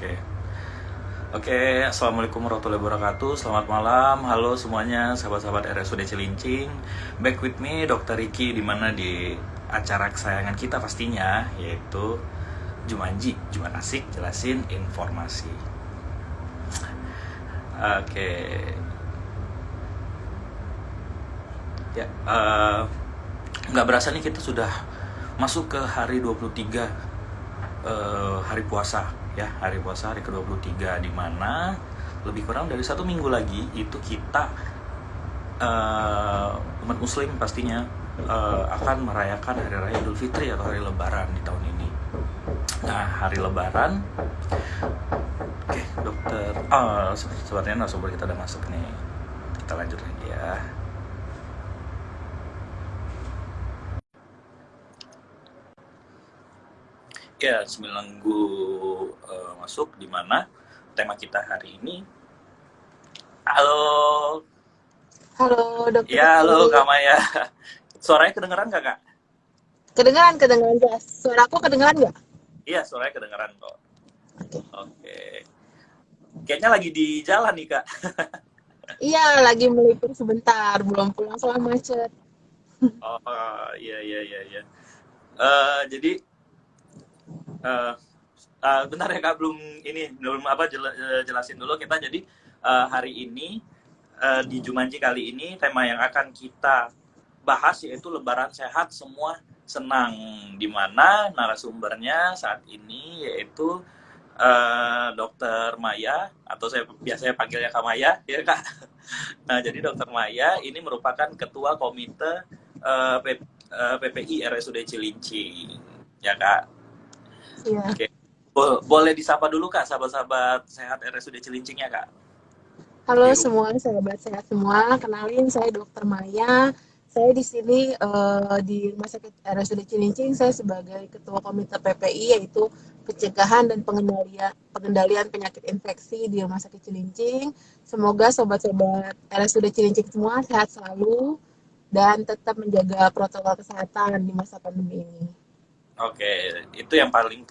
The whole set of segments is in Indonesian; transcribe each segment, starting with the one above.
Oke. Oke, Assalamualaikum warahmatullahi wabarakatuh. Selamat malam. Halo semuanya, sahabat-sahabat RSUD Cilincing. Back with me, Dr. Ricky, di mana di acara kesayangan kita pastinya, yaitu Jumanji. Juman asik, jelasin informasi. Oke. Ya, nggak berasa nih kita sudah masuk ke hari 23, hari puasa ya, hari puasa hari ke-23, di mana lebih kurang dari 1 minggu lagi itu kita umat muslim pastinya akan merayakan hari raya Idul Fitri atau hari lebaran di tahun ini. Nah, hari lebaran, oke dokter, sepertinya narasumber kita udah masuk nih, kita lanjut lagi ya. Ya, 9 minggu masuk, di mana tema kita hari ini. Halo. Halo, Dokter Ya, halo Riki. Kak Maya. Suaranya kedengeran nggak, Kak? Kedengeran jelas. Suara aku kedengeran nggak? Iya, suaranya kedengeran kok. Oke. Oke. Kayaknya lagi di jalan nih, Kak. Iya, lagi melipir sebentar, belum pulang soal macet. Oh, iya, iya, iya, iya. Jadi, eh, bentar ya, Kak. Belum apa, jelasin dulu kita. Jadi, hari ini, di Jumanji kali ini, tema yang akan kita bahas yaitu Lebaran Sehat Semua Senang, di mana narasumbernya saat ini yaitu Dokter Maya, atau saya biasanya panggilnya Kak Maya, ya Kak. Nah, jadi Dokter Maya ini merupakan Ketua Komite PPI RSUD Cilincing, ya Kak. Iya. Oke, boleh disapa dulu Kak, sahabat-sahabat sehat RSUD Cilincing ya Kak, Halo di rumah. semua, sahabat sehat semua. Kenalin, saya Dokter Maya. Saya di sini di Rumah Sakit RSUD Cilincing. Saya sebagai Ketua Komite PPI, yaitu pencegahan dan pengendalian penyakit infeksi di Rumah Sakit Cilincing. Semoga sobat-sobat RSUD Cilincing semua sehat selalu dan tetap menjaga protokol kesehatan di masa pandemi ini. Oke, itu yang paling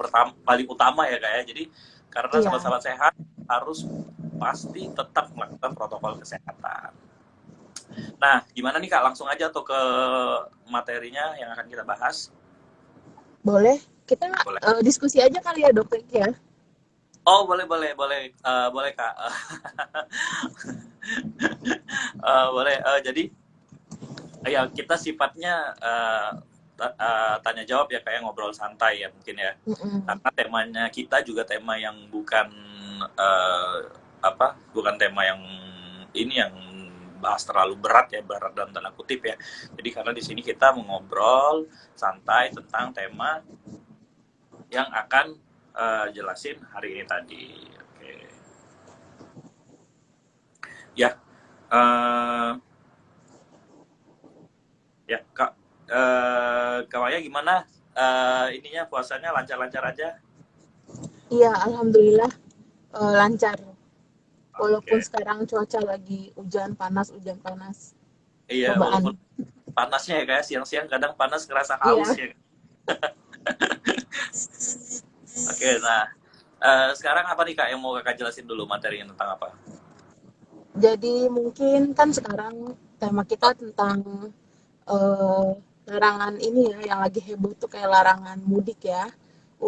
utama ya Kak ya. Jadi karena Iya, sahabat-sahabat sehat harus pasti tetap melakukan protokol kesehatan. Nah, gimana nih Kak? Langsung aja tuh ke materinya yang akan kita bahas. boleh. Kita Boleh. diskusi aja kali ya, Dokter ya. Oh, boleh, boleh, boleh, boleh Kak. Boleh. Jadi ya kita sifatnya tanya jawab ya, kayak ngobrol santai ya mungkin ya. Mm-mm. Karena temanya kita juga tema yang bukan bukan tema yang ini yang bahas terlalu berat ya, berat dalam tanda kutip ya. Jadi karena di sini kita mengobrol santai tentang tema yang akan jelasin hari ini tadi. Oke. Ya, uh, ya Kak, Kak Maya gimana? Ininya puasanya lancar-lancar aja? Iya, alhamdulillah lancar. Walaupun Oke. sekarang cuaca lagi hujan panas, Iya, cobaan. walaupun panasnya ya kayak siang-siang kadang panas ngerasa haus Iya, ya. Oke, nah sekarang apa nih Kak yang mau Kakak jelasin dulu, materinya tentang apa? jadi mungkin kan sekarang tema kita tentang eh, larangan ini ya, yang lagi heboh tuh kayak larangan mudik ya.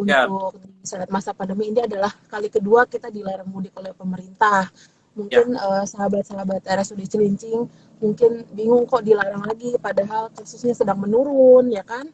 Ya, Untuk di saat masa pandemi ini adalah kali kedua kita dilarang mudik oleh pemerintah. Mungkin ya, sahabat-sahabat RSUD Cilincing mungkin bingung kok dilarang lagi, padahal kasusnya sedang menurun, ya kan?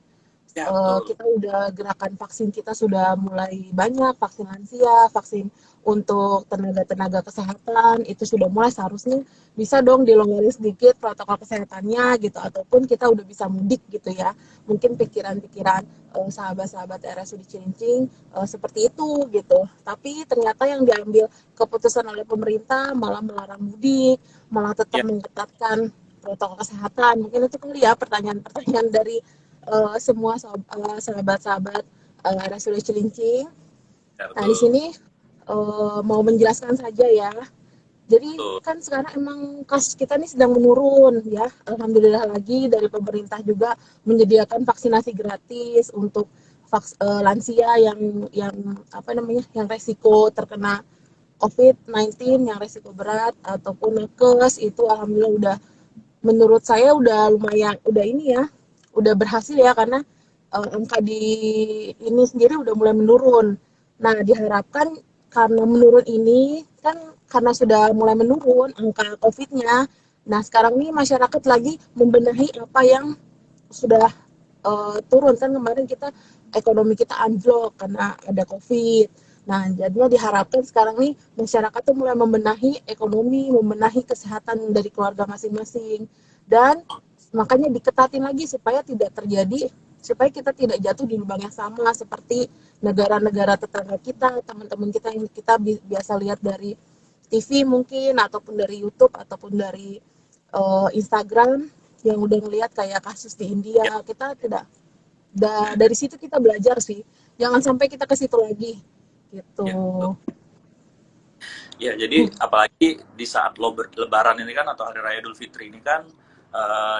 ya betul. Kita udah gerakan vaksin kita sudah mulai banyak, vaksin lansia, vaksin untuk tenaga-tenaga kesehatan itu sudah mulai, seharusnya bisa dong dilonggarin sedikit protokol kesehatannya gitu, ataupun kita udah bisa mudik gitu ya. Mungkin pikiran-pikiran sahabat-sahabat RSUD Cilincing seperti itu gitu. Tapi ternyata yang diambil keputusan oleh pemerintah malah melarang mudik, malah tetap Ya, mengetatkan protokol kesehatan. Mungkin itu kali ya pertanyaan-pertanyaan dari semua sahabat-sahabat RSUD Cilincing. ya Nah, di betul. sini mau menjelaskan saja ya. Jadi Betul. kan sekarang emang kasus kita ini sedang menurun ya. Alhamdulillah lagi dari pemerintah juga menyediakan vaksinasi gratis untuk lansia yang apa namanya, yang resiko terkena COVID-19, yang resiko berat ataupun nakes, itu alhamdulillah udah, menurut saya udah lumayan, udah ini ya, udah berhasil ya, karena angka di ini sendiri udah mulai menurun. Nah, diharapkan karena menurun ini kan, karena sudah mulai menurun angka COVID-nya. Nah, sekarang ini masyarakat lagi membenahi apa yang sudah turun. Kan kemarin kita, ekonomi kita anjlok karena ada COVID. Nah, jadinya diharapkan sekarang nih masyarakat tuh mulai membenahi ekonomi, membenahi kesehatan dari keluarga masing-masing. Dan makanya diketatin lagi supaya tidak terjadi, supaya kita tidak jatuh di lubang yang sama seperti negara-negara tetangga kita, teman-teman kita yang kita biasa lihat dari TV mungkin, ataupun dari YouTube, ataupun dari Instagram, yang udah ngelihat kayak kasus di India. Ya, Kita tidak, dari situ kita belajar sih, jangan sampai kita ke situ lagi gitu. ya, betul. Ya, jadi apalagi di saat Lebaran ini kan, atau Hari Raya Idul Fitri ini kan,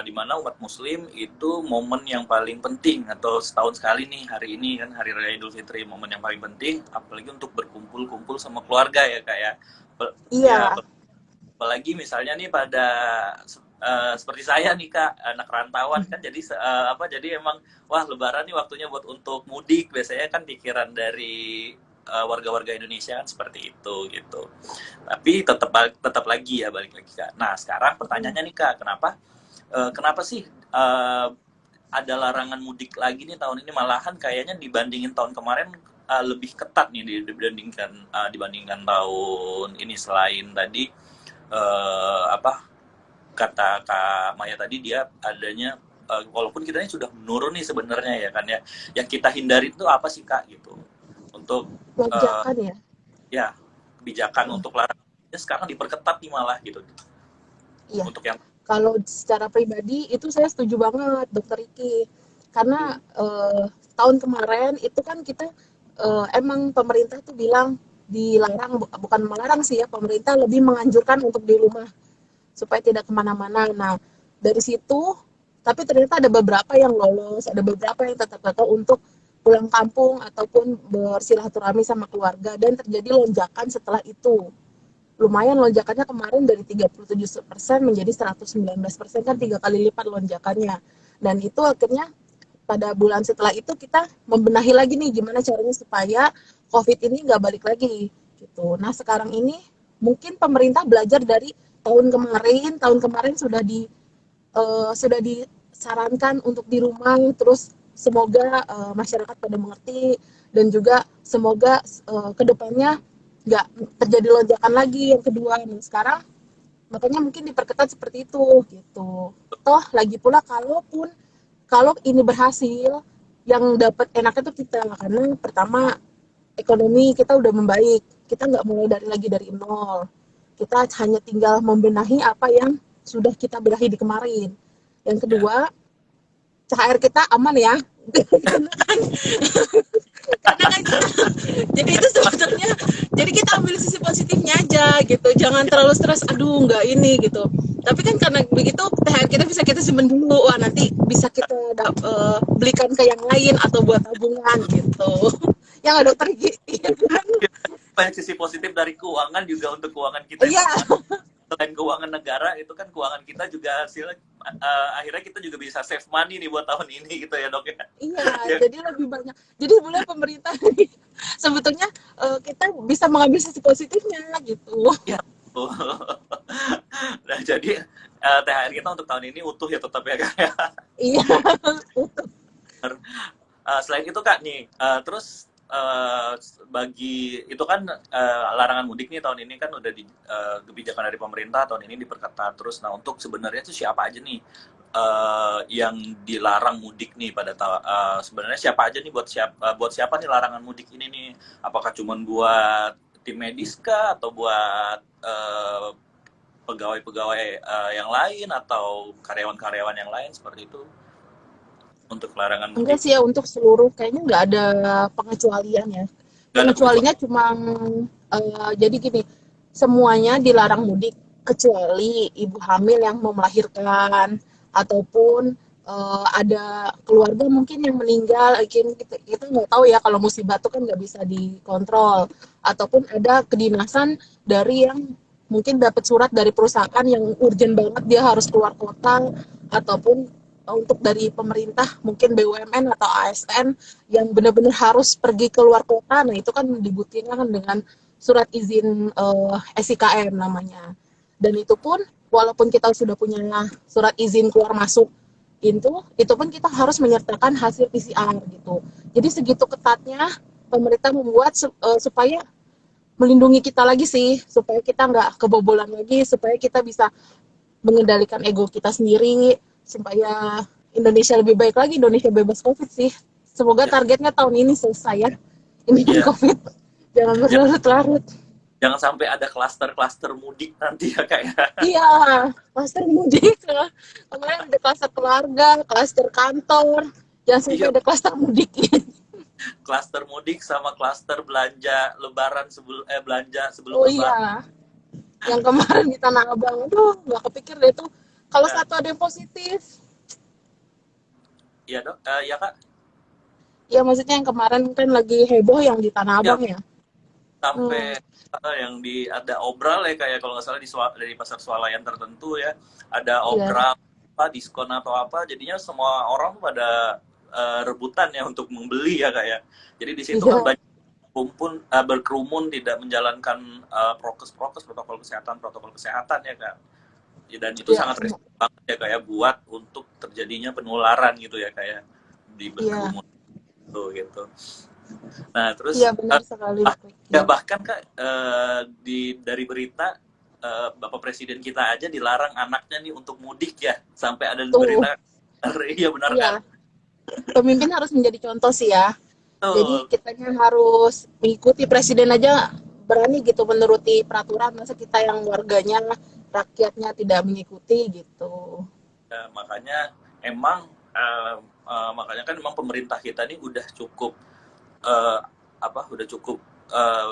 di mana umat Muslim itu momen yang paling penting, atau setahun sekali nih hari ini kan Hari Raya Idul Fitri, momen yang paling penting, apalagi untuk berkumpul-kumpul sama keluarga ya kak ya. Ya, Iya. apalagi misalnya nih pada seperti saya nih kak, anak rantauan kan, jadi apa, jadi emang wah Lebaran nih waktunya buat untuk mudik, biasanya kan pikiran dari warga-warga Indonesia kan seperti itu gitu. Tapi tetap lagi ya, balik lagi kak. Nah sekarang pertanyaannya nih kak, kenapa sih ada larangan mudik lagi nih tahun ini, malahan kayaknya dibandingin tahun kemarin lebih ketat nih dibandingkan tahun ini, selain tadi apa kata Kak Maya tadi, dia adanya walaupun kita ini sudah menurun nih sebenarnya ya kan ya, yang kita hindari itu apa sih kak gitu, untuk uh, Lonjakan ya. ya kebijakan untuk larangannya sekarang diperketat nih malah gitu, Iya, untuk yang kalau secara pribadi itu saya setuju banget, Dokter Iki. Karena tahun kemarin itu kan kita, emang pemerintah tuh bilang dilarang, bukan melarang sih ya, pemerintah lebih menganjurkan untuk di rumah supaya tidak kemana-mana. Nah, dari situ, tapi ternyata ada beberapa yang lolos, ada beberapa yang tetap gagal untuk pulang kampung ataupun bersilaturahmi sama keluarga, dan terjadi lonjakan setelah itu. Lumayan lonjakannya kemarin, dari 37% menjadi 119%, kan 3 kali lipat lonjakannya. Dan itu akhirnya pada bulan setelah itu kita membenahi lagi nih gimana caranya supaya COVID ini nggak balik lagi gitu. Nah sekarang ini mungkin pemerintah belajar dari tahun kemarin sudah disarankan untuk di rumah, terus semoga masyarakat pada mengerti, dan juga semoga kedepannya nggak terjadi lonjakan lagi yang kedua. Nah sekarang makanya mungkin diperketat seperti itu gitu. Toh lagi pula, kalau ini berhasil, yang dapat enaknya tuh kita, karena pertama ekonomi kita udah membaik, kita nggak mulai dari nol, kita hanya tinggal membenahi apa yang sudah kita benahi di kemarin. Yang ya kedua, CHR kita aman ya. karena kan karena kan kita, jadi itu sebetulnya, jadi kita ambil sisi positifnya aja gitu, jangan terlalu stres, aduh nggak ini gitu. Tapi kan karena begitu THR kita bisa kita simpen dulu, wah nanti bisa kita belikan ke yang lain atau buat tabungan gitu. Yang ada dokter Gi, iya kan? banyak sisi positif dari keuangan juga, untuk keuangan kita yang Iya, masing-masing. Selain keuangan negara itu kan, keuangan kita juga hasilnya akhirnya kita juga bisa save money nih buat tahun ini gitu ya dok ya. iya, Ya, jadi lebih banyak. Jadi sebenarnya pemerintah sebetulnya kita bisa mengambil sisi positifnya gitu. ya. Nah jadi THR kita untuk tahun ini utuh ya, tetap ya kak ya. Iya, Selain itu kak nih, terus bagi itu kan larangan mudik nih tahun ini kan udah kebijakan dari pemerintah tahun ini diperketat terus. Nah untuk sebenarnya itu siapa aja nih yang dilarang mudik nih sebenarnya siapa aja nih, buat siapa nih larangan mudik ini nih? Apakah cuma buat tim medis kah, atau buat pegawai-pegawai yang lain, atau karyawan-karyawan yang lain seperti itu, untuk larangan enggak mudik? sih ya, untuk seluruh kayaknya nggak ada pengecualian ya. Nggak ada Pengecualinya pengecualian. cuma jadi gini, semuanya dilarang mudik kecuali ibu hamil yang mau melahirkan, ataupun ada keluarga mungkin yang meninggal, mungkin kita nggak tahu ya kalau musibah itu kan nggak bisa dikontrol, ataupun ada kedinasan dari yang mungkin dapat surat dari perusahaan yang urgent banget dia harus keluar kota, ataupun untuk dari pemerintah mungkin BUMN atau ASN yang benar-benar harus pergi keluar kota, nah itu kan dibuktikan dengan surat izin SIKM namanya. Dan itu pun walaupun kita sudah punya surat izin keluar masuk itu pun kita harus menyertakan hasil PCR gitu. Jadi segitu ketatnya pemerintah membuat supaya melindungi kita lagi sih, supaya kita nggak kebobolan lagi, supaya kita bisa mengendalikan ego kita sendiri, supaya Indonesia lebih baik lagi, Indonesia bebas COVID sih. Semoga Ya, targetnya tahun ini selesai ya, ini ya. COVID. Jangan berlarut-larut. Jangan sampai ada klaster-klaster mudik nanti ya kayak Iya, klaster mudik. Kemarin ada klaster keluarga, klaster kantor, jangan sampai iya, ada klaster mudik. klaster mudik sama klaster belanja lebaran belanja sebelum Oh lebaran. iya, yang kemarin di Tanah Abang, aduh nggak kepikir deh tuh kalau Ya, satu ada yang positif. iya dok, ya kak, Ya maksudnya yang kemarin kan lagi heboh yang di Tanah ya Abang ya. Hmm, sampai yang ada obral ya kayak kalau nggak salah dari pasar swalayan tertentu ya ada iya, obral apa diskon atau apa jadinya semua orang tuh pada rebutan ya untuk membeli ya kayak jadi di situ kan iya, banyak berkerumun tidak menjalankan prokes protokol kesehatan ya kak. Ya, dan itu iya, sangat risiko banget ya kayak buat untuk terjadinya penularan gitu ya kayak di iya, berkerumun tuh gitu. Nah iya terus benar sekali. ya Iya. bahkan kak dari berita Bapak Presiden kita aja dilarang anaknya nih untuk mudik ya sampai ada Tuh, berita iya benar kan? iya, pemimpin harus menjadi contoh sih ya. Jadi Tuh kitanya harus mengikuti presiden aja berani gitu menuruti peraturan, masa kita yang warganya, rakyatnya tidak mengikuti gitu. makanya emang makanya kan emang pemerintah kita nih udah cukup uh, udah cukup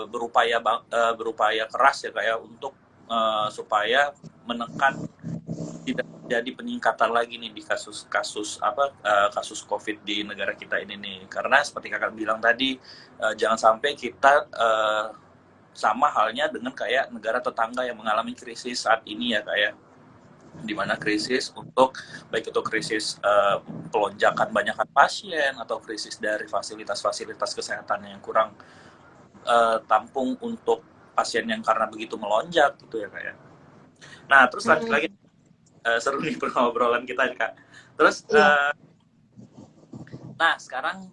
berupaya keras ya kayak untuk supaya menekan tidak jadi peningkatan lagi nih di kasus-kasus kasus COVID di negara kita ini nih karena seperti kakak bilang tadi jangan sampai kita sama halnya dengan kayak negara tetangga yang mengalami krisis saat ini ya kayak di mana krisis untuk baik itu krisis pelonjakan banyakkan pasien atau krisis dari fasilitas-fasilitas kesehatan yang kurang tampung untuk pasien yang karena begitu melonjak gitu ya kayak. Nah terus lanjut lagi Hmm, seru nih pergobrolan kita kak. Terus iya, nah sekarang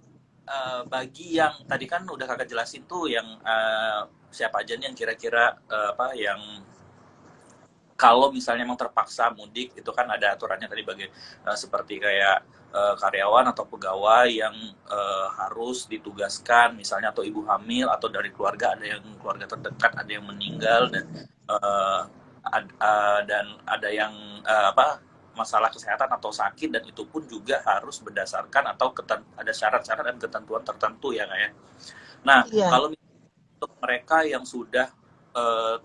bagi yang tadi kan udah kakak jelasin tuh yang siapa aja nih yang kira-kira yang kalau misalnya memang terpaksa mudik itu kan ada aturannya tadi bagi seperti kayak karyawan atau pegawai yang harus ditugaskan misalnya atau ibu hamil atau dari keluarga ada yang keluarga terdekat ada yang meninggal uh, dan ada yang masalah kesehatan atau sakit dan itu pun juga harus berdasarkan atau ada syarat-syarat dan ketentuan tertentu ya kayak. Nah iya. kalau untuk mereka yang sudah uh,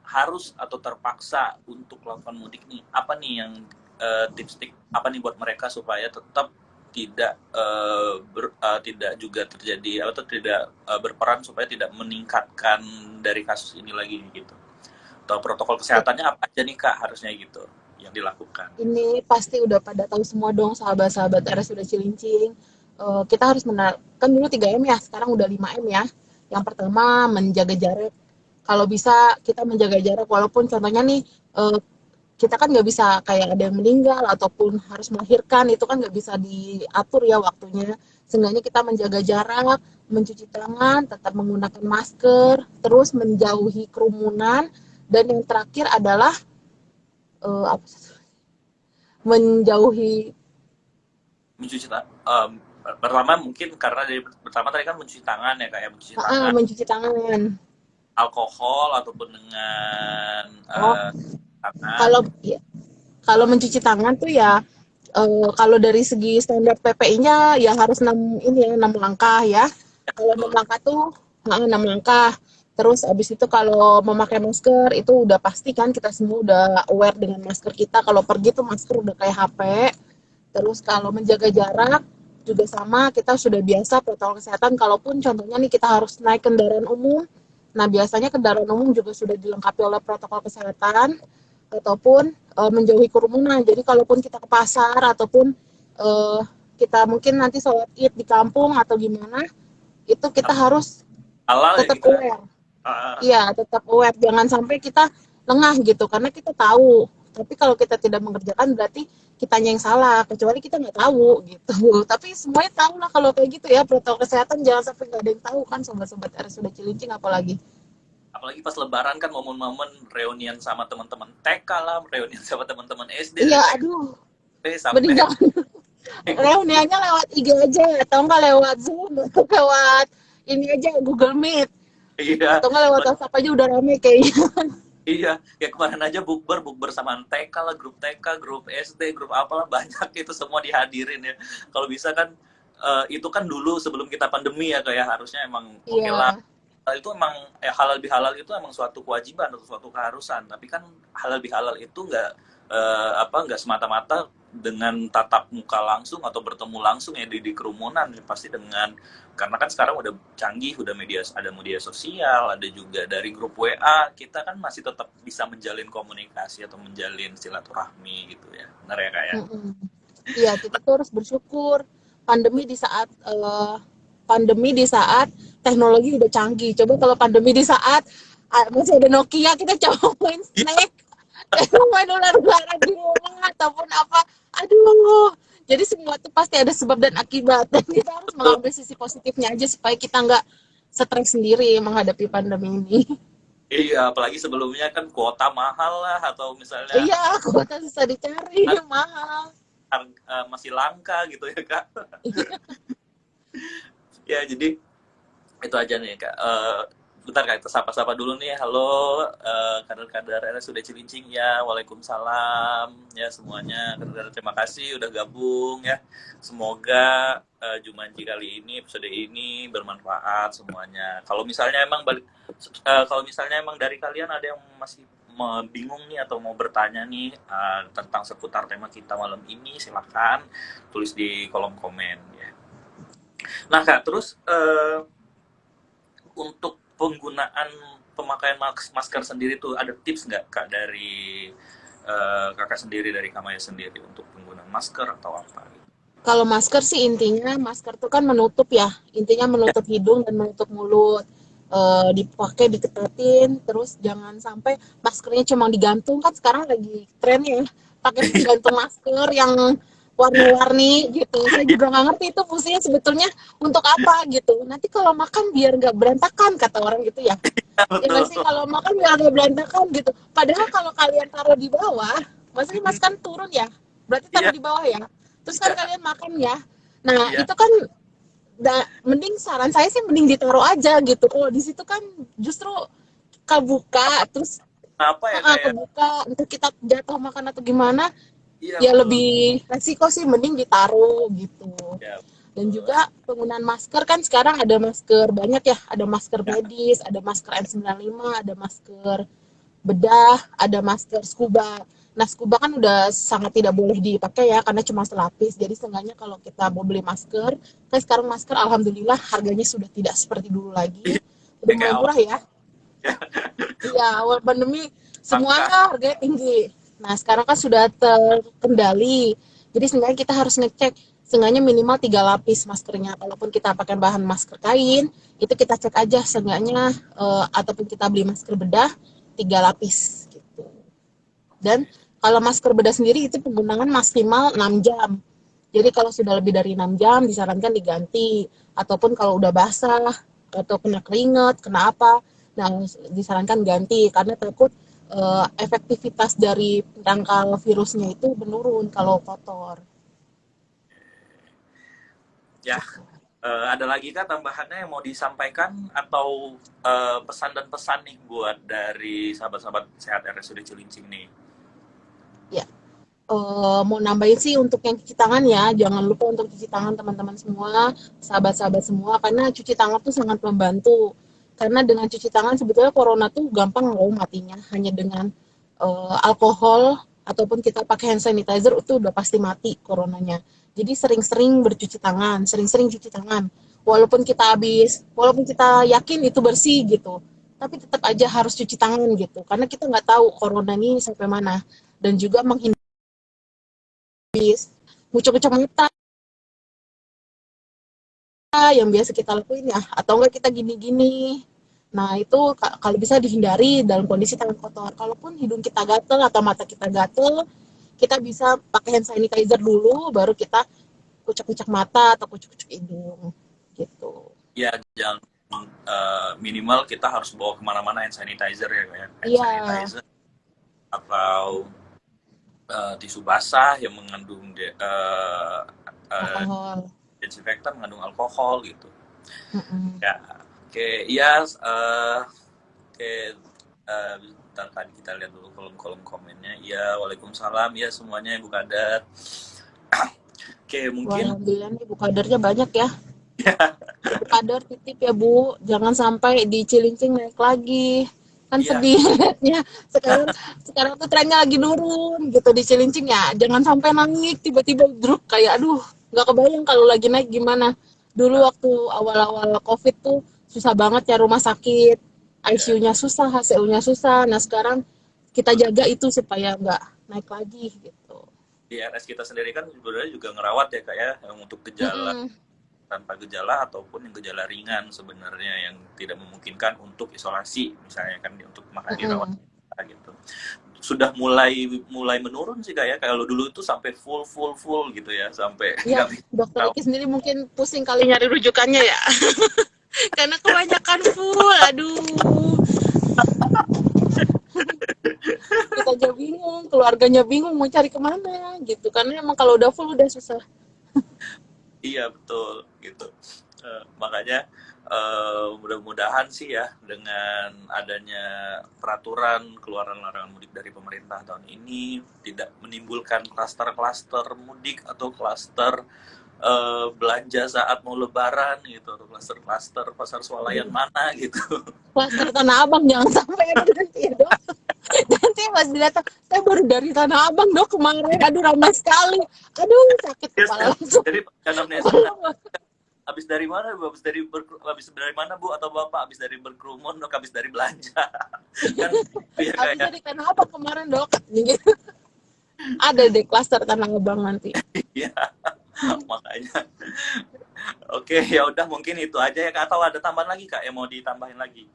harus atau terpaksa untuk melakukan mudik nih apa nih yang tips-tips apa nih buat mereka supaya tetap tidak juga terjadi atau tidak berperan supaya tidak meningkatkan dari kasus ini lagi gitu atau protokol Ya, kesehatannya apa aja nih kak harusnya gitu yang dilakukan. ini pasti udah pada tahu semua dong sahabat-sahabat RSUD Cilincing. Kita harus kan dulu 3M ya, sekarang udah 5M ya. Yang pertama menjaga jarak. Kalau bisa kita menjaga jarak walaupun contohnya nih kita kan nggak bisa kayak ada yang meninggal ataupun harus melahirkan itu kan nggak bisa diatur ya waktunya. Seenggaknya kita menjaga jarak, mencuci tangan, tetap menggunakan masker, terus menjauhi kerumunan dan yang terakhir adalah apa menjauhi Mencuci pertama mungkin karena dari pertama tadi kan mencuci tangan ya kayak mencuci tangan mencuci tangan. alkohol ataupun dengan Oh, tangan. kalau ya, kalau mencuci tangan tuh ya kalau dari segi standar PPI-nya ya harus 6 ini ya 6 langkah ya. Kalau 6 Betul. langkah tuh 6 langkah. Terus abis itu kalau memakai masker itu udah pasti kan kita semua udah aware dengan masker kita. Kalau pergi tuh masker udah kayak HP. Terus kalau menjaga jarak juga sama, kita sudah biasa protokol kesehatan. Kalaupun contohnya nih kita harus naik kendaraan umum, nah biasanya kendaraan umum juga sudah dilengkapi oleh protokol kesehatan ataupun menjauhi kerumunan. Jadi kalaupun kita ke pasar ataupun eh, kita mungkin nanti sholat id di kampung atau gimana, itu kita harus Halal ya tetap gitu ya. aware. Ah, Iya, tetap aware. Jangan sampai kita lengah gitu, karena kita tahu. Tapi kalau kita tidak mengerjakan berarti kitanya yang salah, kecuali kita nggak tahu gitu. Tapi semuanya tahu lah kalau kayak gitu ya, protokol kesehatan jangan sampai nggak ada yang tahu kan, sobat-sobat RSUD Cilincing apalagi. apalagi pas lebaran kan momen-momen reunian sama teman-teman TK lah, reunian sama teman-teman SD Iya, dari aduh, TK mending sampai jangan. Reuniannya lewat IG aja, atau nggak lewat Zoom, atau lewat ini aja Google Meet, iya. atau nggak lewat WhatsApp aja udah rame kayaknya. Iya, kayak kemarin aja bukber, bukber sama TK lah, grup TK, grup SD, grup apalah, banyak itu semua dihadirin ya. Kalau bisa kan, itu kan dulu sebelum kita pandemi ya, kayak harusnya emang oke lah. Iya, Itu emang halal bihalal itu emang suatu kewajiban atau suatu keharusan. Tapi kan halal bihalal itu nggak semata-mata dengan tatap muka langsung atau bertemu langsung ya di kerumunan ya, pasti dengan karena kan sekarang udah canggih, udah ada media sosial, ada juga dari grup WA, kita kan masih tetap bisa menjalin komunikasi atau menjalin silaturahmi gitu ya. Benar ya Kak ya? mm-mm. Iya, kita tuh harus bersyukur pandemi di saat pandemi di saat teknologi udah canggih. Coba kalau pandemi di saat masih ada Nokia, kita coba main Iya, Snake, main ular-ularan di rumah ataupun apa. Aduh, jadi semua tuh pasti ada sebab dan akibat. Dan kita harus betul. mengambil sisi positifnya aja supaya kita nggak stres sendiri menghadapi pandemi ini. Iya, apalagi sebelumnya kan kuota mahal lah atau misalnya Iya, kuota susah dicari, mahal. masih langka gitu ya Kak. Ya, jadi itu aja nih Kak. Bentar Kak, kita sapa-sapa dulu nih. Halo, kader-kader RSUD Cilincing ya. Waalaikumsalam ya semuanya. Kader-kader terima kasih udah gabung ya. Semoga Jumanji kali ini, episode ini bermanfaat semuanya. Kalau misalnya emang dari kalian ada yang masih bingung nih atau mau bertanya nih tentang seputar tema kita malam ini, silahkan tulis di kolom komen ya. Nah Kak, terus untuk penggunaan pemakaian masker sendiri tuh ada tips nggak Kak dari Kakak sendiri, dari Kamaya sendiri untuk penggunaan masker atau apa? Kalau masker sih intinya masker tuh kan menutup ya, intinya menutup hidung dan menutup mulut. Dipakai diketatin, terus jangan sampai maskernya cuma digantung, kan sekarang lagi tren ya, pakai penggantung masker yang warna-warni gitu. Saya juga nggak ngerti itu fungsinya sebetulnya untuk apa gitu. Nanti kalau makan biar nggak berantakan kata orang gitu ya. Ya nggak sih, Betul. kalau makan biar nggak berantakan gitu. Padahal kalau kalian taruh di bawah, maksudnya mas kan turun ya, berarti taruh Iya, di bawah ya. Terus kan iya, kalian makan ya. Nah iya. itu kan mending saran saya sih mending ditaruh aja gitu. Kalau di situ kan justru kebuka, terus Apa ya kayak? kebuka, entah kita jatuh makan atau gimana, Iya ya betul. lebih resiko sih mending ditaruh gitu. Ya Dan betul. juga penggunaan masker kan sekarang ada masker banyak ya, ada masker Ya, medis, ada masker N95, ada masker bedah, ada masker scuba. Nah, scuba kan udah sangat tidak boleh dipakai ya karena cuma selapis. Jadi seenggaknya kalau kita mau beli masker, kan sekarang masker alhamdulillah harganya sudah tidak seperti dulu lagi. Udah kayak mulai awal murah ya. ya, Iya, awal pandemi langkah. semuanya harganya tinggi. Nah, sekarang kan sudah terkendali. Jadi seenggaknya kita harus ngecek seenggaknya minimal 3 lapis maskernya. Kalaupun kita pakai bahan masker kain, itu kita cek aja seenggaknya ataupun kita beli masker bedah 3 lapis gitu. Dan kalau masker bedah sendiri itu penggunaan maksimal 6 jam. Jadi kalau sudah lebih dari 6 jam disarankan diganti. Ataupun kalau udah basah atau kena keringat, kena apa, nah disarankan ganti karena takut efektivitas dari penangkal virusnya itu menurun kalau kotor. Ya, ada lagi kah tambahannya yang mau disampaikan atau pesan dan pesan nih buat dari sahabat-sahabat sehat RSUD Cilincing nih? Ya, mau nambahin sih untuk yang cuci tangan ya, jangan lupa untuk cuci tangan teman-teman semua, sahabat-sahabat semua, karena cuci tangan tuh sangat membantu. Karena dengan cuci tangan sebetulnya corona tuh gampang loh matinya, hanya dengan alkohol ataupun kita pakai hand sanitizer itu udah pasti mati coronanya. Jadi sering-sering bercuci tangan, sering-sering cuci tangan. Walaupun kita yakin itu bersih gitu, tapi tetap aja harus cuci tangan gitu. Karena kita nggak tahu corona ini sampai mana. Dan juga menghindari ngucap-ngucap mata yang biasa kita lakuin ya, atau enggak kita gini-gini. Nah, itu kalau bisa dihindari dalam kondisi tangan kotor. Kalaupun hidung kita gatel atau mata kita gatel, kita bisa pakai hand sanitizer dulu, baru kita kucek-kucek mata atau kucek-kucek hidung, gitu. Ya, jangan minimal kita harus bawa kemana-mana hand sanitizer ya kayak hand Iya, sanitizer atau tisu basah yang mengandung alkohol. desinfektan, mengandung alkohol gitu. Mm-mm. Ya, oke, iya, oke, bentar, tadi kita lihat dulu kolom-kolom komennya. Ya, waalaikumsalam, ya semuanya Ibu Kadar. Oke, Wah, mungkin alhamdulillah nih Bu Kadarnya banyak ya. Bu Kadar titip ya Bu, jangan sampai di Cilincing naik lagi. Kan iya, sedih lihatnya. Sekarang sekarang tuh trennya lagi turun gitu di Cilincing ya. Jangan sampai naik tiba-tiba drop kayak aduh, nggak kebayang kalau lagi naik gimana. Dulu waktu awal-awal Covid tuh susah banget ya rumah sakit. ya, ICU-nya susah, HCU-nya susah. Nah, sekarang kita jaga itu supaya nggak naik lagi gitu. di RS kita sendiri kan sebenarnya juga ngerawat ya Kak ya, yang untuk gejala Mm-mm. tanpa gejala ataupun yang gejala ringan sebenarnya yang tidak memungkinkan untuk isolasi misalnya kan untuk maka dirawat Mm-mm. gitu. Sudah mulai menurun sih kayak kalau dulu itu sampai full gitu ya, sampai Ya, nggak bisa dokter tahu. Iki sendiri mungkin pusing kali nyari rujukannya ya. Karena kebanyakan full, aduh. Kita aja bingung, keluarganya bingung mau cari kemana gitu. Karena emang kalau udah full udah susah. Iya betul gitu. Makanya mudah-mudahan sih ya dengan adanya peraturan keluaran larangan mudik dari pemerintah tahun ini tidak menimbulkan klaster-klaster mudik atau klaster belanja saat mau lebaran gitu atau klaster-klaster pasar swalayan Aduh, mana gitu. klaster Tanah Abang jangan sampai ada nanti ya dok. Nanti pas datang, saya baru dari Tanah Abang dok kemarin. Aduh ramai sekali. Aduh sakit Yes, kepala langsung. jadi anamnesa Kepala. habis dari mana Bu? Habis dari mana Bu atau Bapak? Habis dari berkerumun dok, habis dari belanja. Kan ya Habis kayak dari Tanah Abang kemarin dok. Gitu. Ada deh klaster Tanah Abang nanti. ya makanya. Oke, ya udah mungkin itu aja ya Kak. Atau ada tambahan lagi Kak yang mau ditambahin lagi?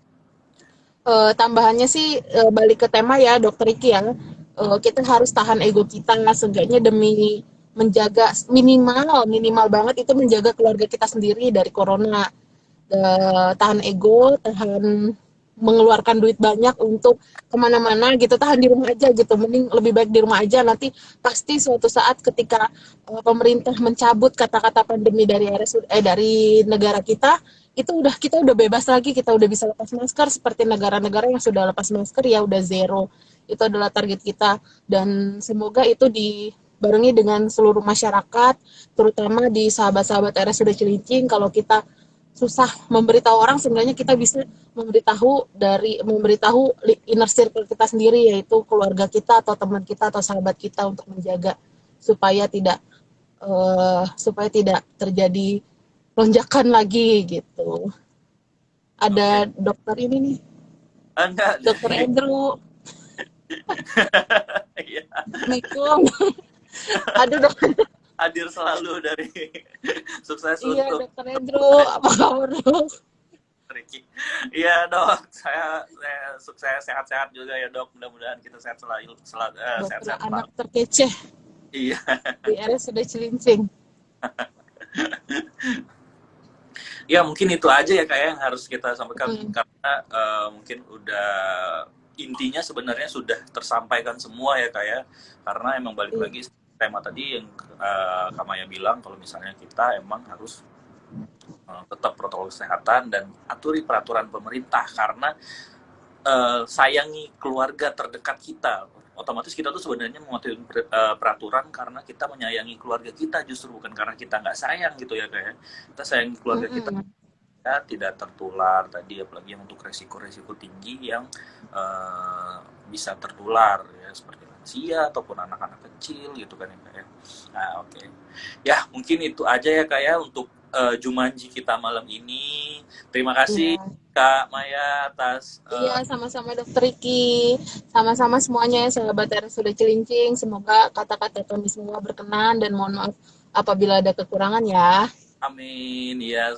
Tambahannya sih balik ke tema ya dokter Iki ya. Kita harus tahan ego kita seenggaknya demi menjaga minimal minimal banget itu menjaga keluarga kita sendiri dari corona. Tahan ego, tahan mengeluarkan duit banyak untuk kemana-mana gitu, tahan di rumah aja gitu, mending lebih baik di rumah aja. Nanti pasti suatu saat ketika pemerintah mencabut kata-kata pandemi dari dari negara kita, itu kita udah bebas lagi, kita udah bisa lepas masker seperti negara-negara yang sudah lepas masker ya udah zero. Itu adalah target kita dan semoga itu dibarengi dengan seluruh masyarakat, terutama di sahabat-sahabat RSUD Cilincing. Kalau kita susah memberitahu orang, sebenarnya kita bisa memberitahu inner circle kita sendiri, yaitu keluarga kita atau teman kita atau sahabat kita untuk menjaga supaya tidak terjadi lonjakan lagi gitu. Oke. Ada dokter ini nih, Enggak dokter dari Andrew. ya, Assalamualaikum. Aduh dokter, hadir selalu dari sukses iya untuk dokter Andrew, apa kabar dok? Ricky. Iya dok, saya sukses sehat-sehat juga ya dok. Mudah-mudahan kita Dokter sehat-sehat anak selalu. terkece Iya, di RSUD Cilincing. ya mungkin itu aja ya kayak yang harus kita sampaikan Hmm. karena mungkin udah intinya sebenarnya sudah tersampaikan semua ya kayak karena emang balik lagi tema tadi yang Kak Maya bilang kalau misalnya kita emang harus tetap protokol kesehatan dan aturi peraturan pemerintah karena sayangi keluarga terdekat kita. Otomatis kita tuh sebenarnya mematuhi peraturan karena kita menyayangi keluarga kita justru bukan karena kita nggak sayang gitu ya kayak kita sayangi keluarga kita supaya tidak tertular tadi, apalagi yang untuk resiko-resiko tinggi yang bisa tertular ya, seperti lansia ataupun anak-anak kecil gitu kan ya Kak ya. Nah, oke. Ya, mungkin itu aja ya Kak ya untuk Jumanji kita malam ini. Terima kasih Iya. Kak Maya atas Iya, sama-sama Dokter Riki. Sama-sama semuanya ya, sahabat RSUD Cilincing. Semoga kata-kata kami semua berkenan dan mohon maaf apabila ada kekurangan ya. amin ya.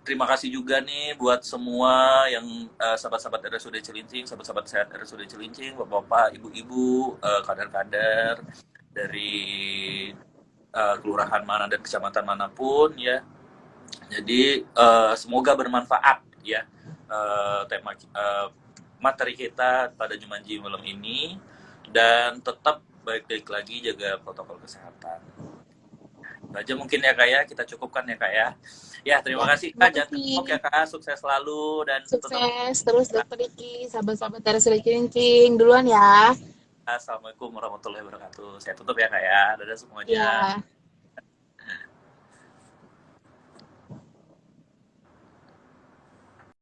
Terima kasih juga nih buat semua yang sahabat-sahabat RSUD Cilincing, sahabat-sahabat sehat RSUD Cilincing, bapak-bapak, ibu-ibu, kader-kader dari kelurahan mana dan kecamatan manapun ya. Jadi semoga bermanfaat ya tema materi kita pada Jumanji malam ini, dan tetap baik-baik lagi jaga protokol kesehatan. Itu aja mungkin ya Kak ya, kita cukupkan ya Kak ya. Ya, terima Ya, kasih terima Kak, jangan kapok ya kasih. Kak, sukses selalu dan tetap. Sukses terus Dokter Riki, sahabat-sahabat RSUD Cilincing. Duluan ya. Assalamualaikum warahmatullahi wabarakatuh. Saya tutup ya Kak ya, dadah semuanya. Ya.